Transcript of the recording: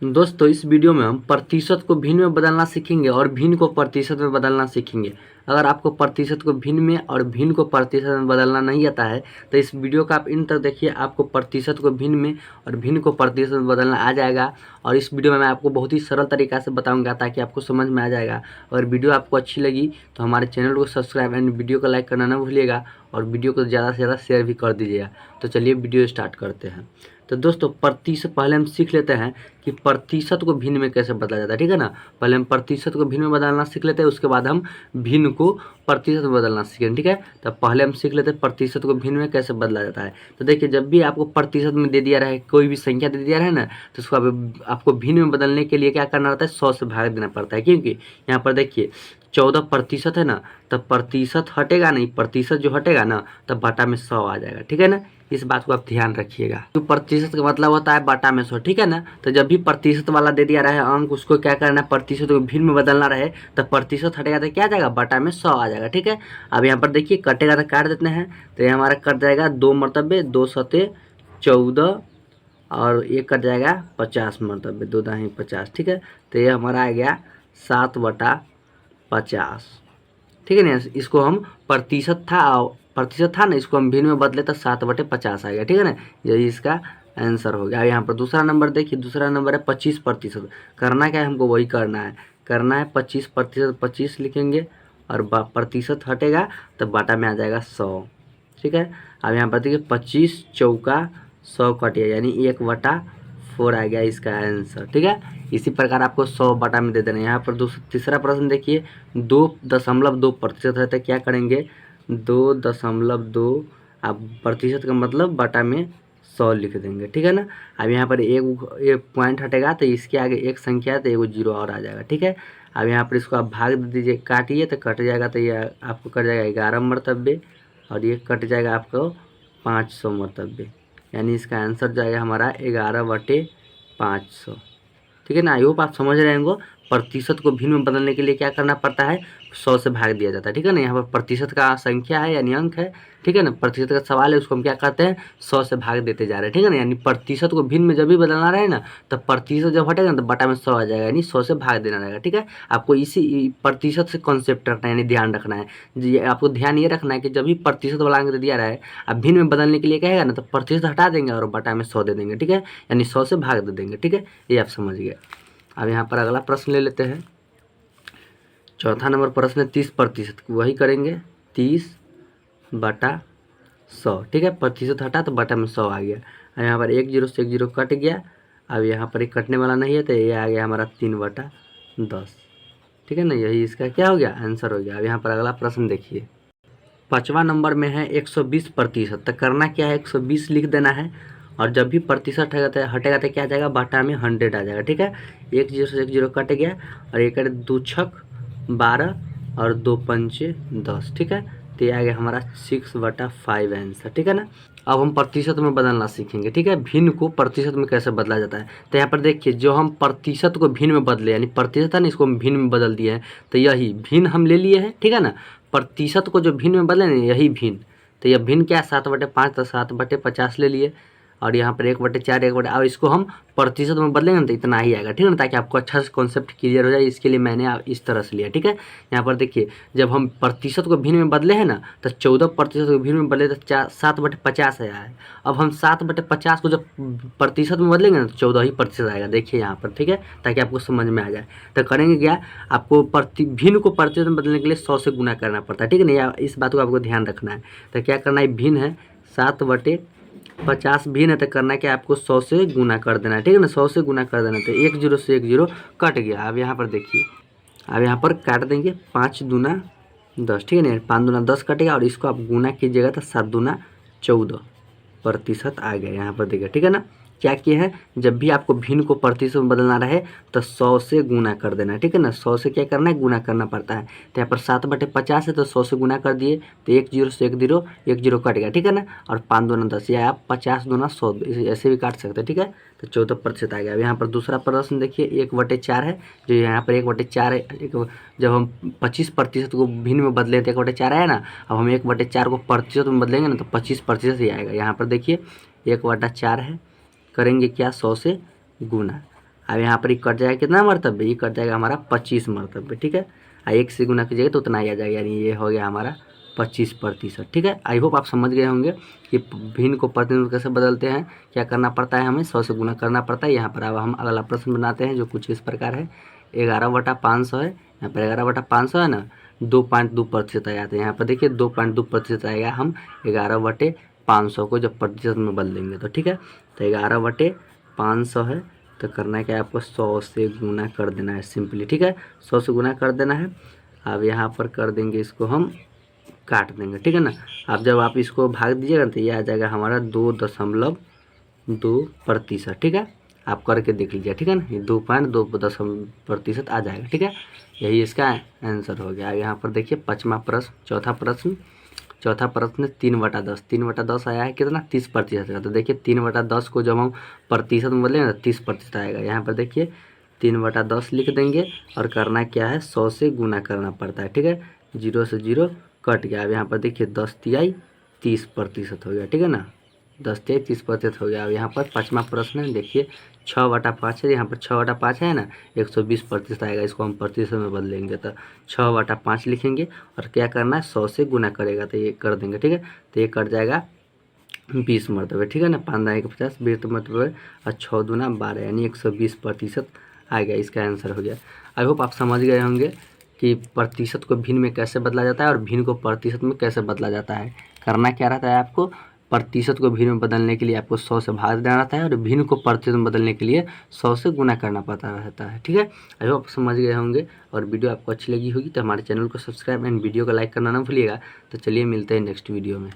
दोस्तों इस वीडियो में हम प्रतिशत को भिन्न में बदलना सीखेंगे और भिन्न को प्रतिशत में बदलना सीखेंगे। अगर आपको प्रतिशत को भिन्न में और भिन्न को प्रतिशत में बदलना नहीं आता है तो इस वीडियो का आप इन तक देखिए, आपको प्रतिशत को भिन्न में और भिन्न को प्रतिशत में बदलना आ जाएगा। और इस वीडियो में मैं आपको बहुत ही सरल तरीका से बताऊंगा ताकि आपको समझ में आ जाएगा। अगर वीडियो आपको अच्छी लगी तो हमारे चैनल को सब्सक्राइब एंड वीडियो को लाइक करना ना भूलिएगा और वीडियो को ज़्यादा से ज़्यादा शेयर भी कर दीजिएगा। तो चलिए वीडियो स्टार्ट करते हैं। तो दोस्तों प्रतिशत पहले हम सीख लेते हैं कि प्रतिशत को भिन्न में कैसे बदला जाता है, ठीक है ना। पहले हम प्रतिशत को भिन्न में बदलना सीख लेते हैं, उसके बाद हम भिन्न को प्रतिशत में बदलना सीखेंगे, ठीक है। तो पहले हम सीख लेते हैं प्रतिशत को भिन्न में कैसे बदला जाता है। तो देखिए, जब भी आपको प्रतिशत में दे दिया रहे, कोई भी संख्या दे दिया रहे ना, तो उसको आपको भिन्न में बदलने के लिए क्या करना रहता है, 100 से भाग देना पड़ता है। क्योंकि यहाँ पर देखिए 14% है ना, तब प्रतिशत हटेगा नहीं, प्रतिशत जो हटेगा ना तब बटा में 100 आ जाएगा, ठीक है ना। इस बात को आप ध्यान रखिएगा। तो प्रतिशत का मतलब होता है बटा में 100, ठीक है ना। तो जब भी प्रतिशत वाला दे दिया रहे अंक, उसको क्या करना है, प्रतिशत को भिन्न में बदलना रहे, तो प्रतिशत हटेगा तो क्या आ जाएगा, बटा में 100 आ जाएगा, ठीक है। अब यहाँ पर देखिए कटेगा तो काट देते हैं, तो ये हमारा कट जाएगा 2 मरतबे, 2 सते 14 और ये कट जाएगा 50 मरतबे, 2 दाही 50, ठीक है। तो ये हमारा आ गया 7/50, ठीक है ना। इसको हम प्रतिशत था ना, इसको हम भिन्न में बदले तो 7/50 आ गया, ठीक है ना। यही इसका आंसर हो गया। यहाँ पर दूसरा नंबर देखिए, दूसरा नंबर है 25%। करना क्या है, हमको वही करना है 25%, 25 लिखेंगे और प्रतिशत हटेगा तो बाटा में आ जाएगा 100, ठीक है। अब यहाँ पर देखिए 25 चौका 100 कट गया, यानी 1/4 आ गया इसका आंसर, ठीक है। इसी प्रकार आपको 100 बटा में दे देना है। यहाँ पर तीसरा प्रश्न देखिए 2.2% है, तो क्या करेंगे 2.2, आप प्रतिशत का मतलब बटा में 100 लिख देंगे, ठीक है ना। अब यहाँ पर एक पॉइंट हटेगा तो इसके आगे एक संख्या है तो एगो जीरो और आ जाएगा, ठीक है। अब यहाँ पर इसको आप भाग दे दीजिए, काटिए तो कट जाएगा, तो ये आपको कट जाएगा 11 मरतबे और ये कट जाएगा आपको 500 मरतबे, यानी इसका आंसर जाएगा हमारा 11/500, ठीक है ना। आई होप आप समझ रहे होंगे। प्रतिशत को भिन्न में बदलने के लिए क्या करना पड़ता है, 100 से भाग दिया जाता है, ठीक है ना। यहाँ पर प्रतिशत का संख्या है यानी अंक है, ठीक है ना। प्रतिशत का सवाल है, उसको हम क्या करते हैं 100 से भाग देते जा रहे हैं, ठीक है ना। यानी प्रतिशत को भिन्न में जब भी बदलना रहे ना, तो प्रतिशत जब हटेगा ना तो बटा में 100 आ जाएगा, यानी 100 से भाग देना रहेगा, ठीक है। आपको इसी प्रतिशत से कॉन्सेप्ट रखना है, यानी ध्यान रखना है जी। आपको ध्यान ये रखना है कि जब भी प्रतिशत वाला अंक दे दिया रहा है, अब भिन्न में बदलने के लिए कहेगा ना, तो प्रतिशत हटा देंगे और बटा में 100 दे देंगे, ठीक है। यानी 100 से भाग दे देंगे, ठीक है। ये आप समझ गए। अब यहाँ पर अगला प्रश्न ले लेते हैं। चौथा नंबर प्रश्न है 30%, वही करेंगे 30/100, ठीक है। प्रतिशत हटा तो बटा में 100 आ गया। और यहाँ पर 1 0 से 1 0 कट गया। अब यहाँ पर एक कटने वाला नहीं है, तो ये आ गया हमारा 3/10, ठीक है ना। यही इसका क्या हो गया, आंसर हो गया। अब यहाँ पर अगला प्रश्न देखिए, 5वां नंबर में है 120%। तो करना क्या है, 120 लिख देना है और जब भी प्रतिशत हटेगा तो क्या आ जाएगा, बाटा में 100 आ जाएगा, ठीक है। 1 0 से 1 0 कट गया और एक 2 छक 12 और 2 पंचे 10, ठीक है। तो ये आ गया हमारा 6/5 आंसर, ठीक है ना। अब हम प्रतिशत में बदलना सीखेंगे, ठीक है। भिन्न को प्रतिशत में कैसे बदला जाता है, तो यहाँ पर देखिए जो हम प्रतिशत को भिन्न में बदले, यानी प्रतिशत है ना, इसको हम भिन्न में बदल दिए हैं, तो यही भिन्न हम ले लिए हैं, ठीक है ना। प्रतिशत को जो भिन्न में बदले ना, यही भिन्न। तो यह भिन्न क्या है, 7/5, तो 7/50 ले लिए और यहाँ पर 1/4 और इसको हम प्रतिशत में बदलेंगे ना तो इतना ही आएगा, ठीक है ना। ताकि आपको अच्छा से कॉन्सेप्ट क्लियर हो जाए, इसके लिए मैंने इस तरह से लिया, ठीक है। यहाँ पर देखिए जब हम प्रतिशत को भिन्न में बदले हैं ना, तो 14% को भिन्न में बदले तो 7/50 आया है। अब हम 7/50 को जब प्रतिशत में बदलेंगे ना तो 14 ही प्रतिशत आएगा, देखिए यहाँ पर, ठीक है, ताकि आपको समझ में आ जाए। तो करेंगे क्या, आपको भिन्न को प्रतिशत में बदलने के लिए 100 से गुना करना पड़ता है, ठीक है ना। इस बात को आपको ध्यान रखना है। तो क्या करना है, भिन्न है 7/50 भिन्न है, तो करना है कि आपको 100 से गुना कर देना है, ठीक है ना। 100 से गुना कर देना, तो 1 0 से 1 0 कट गया। अब यहाँ पर देखिए, अब यहाँ पर काट देंगे 5 दूना 10, ठीक है ना। 5 दूना 10 कटेगा और इसको आप गुना कीजिएगा तो 7 दूना 14% आ गया। यहाँ पर देखिए, ठीक है ना। क्या किया है, जब भी आपको भिन्न को प्रतिशत में बदलना रहे तो 100 से गुना कर देना है, ठीक है ना। 100 से क्या करना है, गुना करना पड़ता है। तो यहाँ पर 7/50 है तो 100 से गुना कर दिए, तो 1 0 से 1 0 कट गया, ठीक है ना। और 5 दूना 10, या आप 50 दूना 100 ऐसे भी काट सकते हैं, ठीक है। तो 14% आ गया। अब यहाँ पर दूसरा प्रश्न देखिए 1/4 है, जो यहाँ पर 1/4 है। जब हम 25% को भिन्न में बदले तो 1/4 आया ना, अब हम 1/4 को प्रतिशत में बदलेंगे ना तो 25% ही आएगा। यहाँ पर देखिए 1/4 है, करेंगे क्या, 100 से गुना। अब यहाँ पर ये कट जाएगा कितना मरतबे, ये कट जाएगा हमारा 25 मरतबे। ठीक है, 1 से गुना कीजिएगा तो उतना ही आ जाएगा, यानी ये हो गया हमारा 25%। ठीक है, आई होप आप समझ गए होंगे कि भिन्न को प्रतिशत में कैसे बदलते हैं। क्या करना पड़ता है, हमें 100 से गुना करना पड़ता है। यहाँ पर अब हम अगला प्रश्न बनाते हैं जो कुछ इस प्रकार है। 11/500 है, यहाँ पर 11/500 है ना, 2.2% आ जाते हैं। यहाँ पर देखिए 2.2% आएगा। हम 11/500 को जब प्रतिशत में बदल देंगे तो ठीक है, तो 11/500 है तो करना क्या है आपको, 100 से गुना कर देना है सिंपली। ठीक है, 100 से गुना कर देना है। अब यहाँ पर कर देंगे, इसको हम काट देंगे। ठीक है ना, अब जब आप इसको भाग दीजिएगा तो ये आ जाएगा हमारा 2.2%। ठीक है, आप करके देख लीजिए। ठीक है ना, ये 2.2% आ जाएगा। ठीक है, यही इसका आंसर हो गया। यहाँ पर देखिए पाँचवा प्रश्न, चौथा प्रश्न 3/10, 3/10 आया है कितना, 30% का। तो देखिए 3/10 को जब हम प्रतिशत में बदलेंगे तो 30% आएगा। यहाँ पर देखिए 3/10 लिख देंगे और करना क्या है, 100 से गुना करना पड़ता है। ठीक है, 0 से 0 कट गया। अब यहाँ पर देखिए 10 तिहाई 30% हो गया। ठीक है ना, 10 तिहाई 30% हो गया। अब यहाँ पर पाँचवा प्रश्न है, देखिए 6/5 है। यहाँ पर 6/5 है ना, 120% आएगा। इसको हम प्रतिशत में बदलेंगे तो 6/5 लिखेंगे और क्या करना है, 100 से गुना करेगा तो ये कर देंगे। ठीक है, तो ये कट जाएगा 20 मरतबे। ठीक है ना, 5 × 50 20 मरतबे और 6 दूना 12, यानी 120% आ गया। इसका आंसर हो गया। आई होप आप समझ गए होंगे कि प्रतिशत को भिन्न में कैसे बदला जाता है और भिन्न को प्रतिशत में कैसे बदला जाता है। करना क्या रहता है आपको, प्रतिशत को भिन्न में बदलने के लिए आपको 100 से भाग देना रहता है और भिन्न को प्रतिशत में बदलने के लिए 100 से गुना करना पड़ता रहता है। ठीक है, आई होप आप समझ गए होंगे और वीडियो आपको अच्छी लगी होगी तो हमारे चैनल को सब्सक्राइब एंड वीडियो को लाइक करना ना भूलिएगा। तो चलिए मिलते हैं नेक्स्ट वीडियो में।